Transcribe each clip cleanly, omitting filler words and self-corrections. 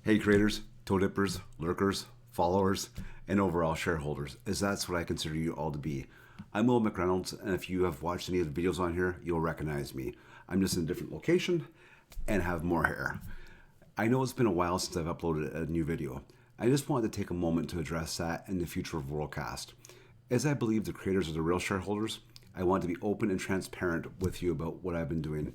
Hey creators, toe dippers, lurkers, followers, and overall shareholders, as that's what I consider you all to be. I'm Will McReynolds, and if you have watched any of the videos on here, you'll recognize me. I'm just in a different location and have more hair. I know it's been a while since I've uploaded a new video. I just wanted to take a moment to address that and the future of WorldCAST. As I believe the creators are the real shareholders, I want to be open and transparent with you about what I've been doing.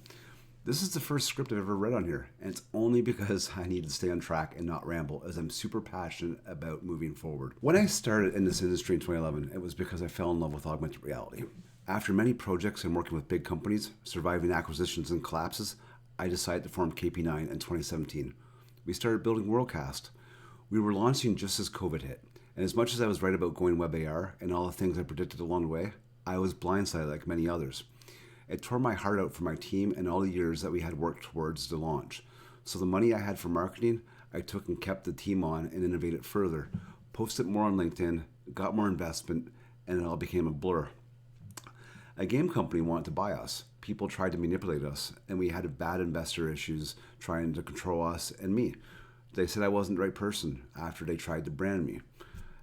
This is the first script I've ever read on here, and it's only because I need to stay on track and not ramble, as I'm super passionate about moving forward. When I started in this industry in 2011, it was because I fell in love with augmented reality. After many projects and working with big companies, surviving acquisitions and collapses, I decided to form KP9 in 2017. We started building WorldCAST. We were launching just as COVID hit, and as much as I was right about going WebAR and all the things I predicted along the way, I was blindsided like many others. It tore my heart out for my team and all the years that we had worked towards the launch. So the money I had for marketing, I took and kept the team on and innovated further, posted more on LinkedIn, got more investment, and it all became a blur. A game company wanted to buy us. People tried to manipulate us, and we had bad investor issues trying to control us and me. They said I wasn't the right person after they tried to brand me.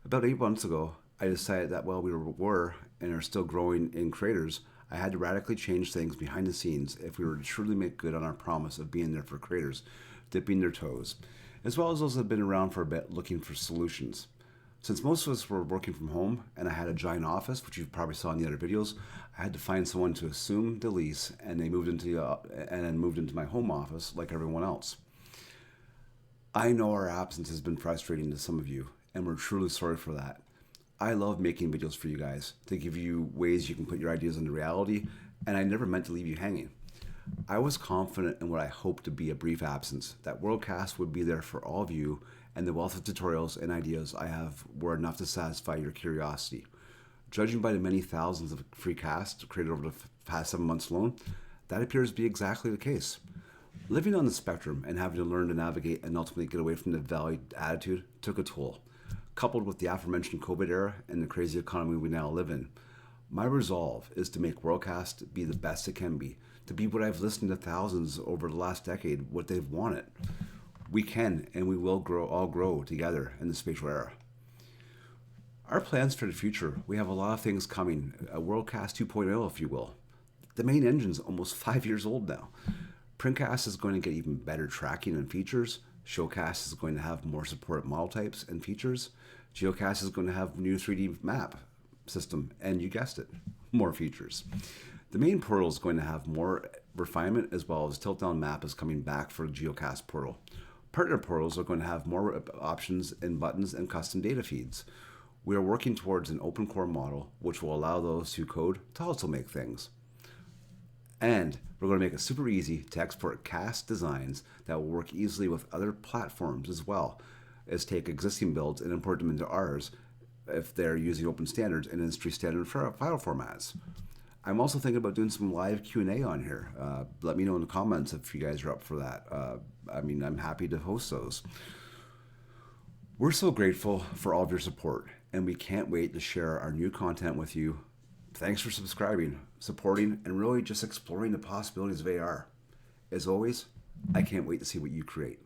About 8 months ago, I decided that while we were and are still growing in creators, I had to radically change things behind the scenes if we were to truly make good on our promise of being there for creators, dipping their toes, as well as those that have been around for a bit looking for solutions. Since most of us were working from home and I had a giant office, which you probably saw in the other videos, I had to find someone to assume the lease, and they moved into my home office like everyone else. I know our absence has been frustrating to some of you, and we're truly sorry for that. I love making videos for you guys to give you ways you can put your ideas into reality, and I never meant to leave you hanging. I was confident in what I hoped to be a brief absence, that WorldCAST would be there for all of you, and the wealth of tutorials and ideas I have were enough to satisfy your curiosity. Judging by the many thousands of free casts created over the past 7 months alone, that appears to be exactly the case. Living on the spectrum and having to learn to navigate and ultimately get away from the valued attitude took a toll. Coupled with the aforementioned COVID era and the crazy economy we now live in, my resolve is to make WorldCAST be the best it can be, to be what I've listened to thousands over the last decade, what they've wanted. We can and we will all grow together in the spatial era. Our plans for the future, we have a lot of things coming, a WorldCAST 2.0 if you will. The main engine's almost 5 years old now. Printcast is going to get even better tracking and features. Showcast is going to have more supported model types and features. Geocast is going to have new 3D map system, and you guessed it, more features. The main portal is going to have more refinement, as well as tilt-down map is coming back for the Geocast portal. Partner portals are going to have more options and buttons and custom data feeds. We are working towards an open core model, which will allow those who code to also make things. And we're going to make it super easy to export cast designs that will work easily with other platforms as well as take existing builds and import them into ours if they're using open standards and industry standard file formats. I'm also thinking about doing some live Q&A on here. Let me know in the comments if you guys are up for that. I'm happy to host those. We're so grateful for all of your support, and we can't wait to share our new content with you. Thanks for subscribing, supporting, and really just exploring the possibilities of AR. As always, I can't wait to see what you create.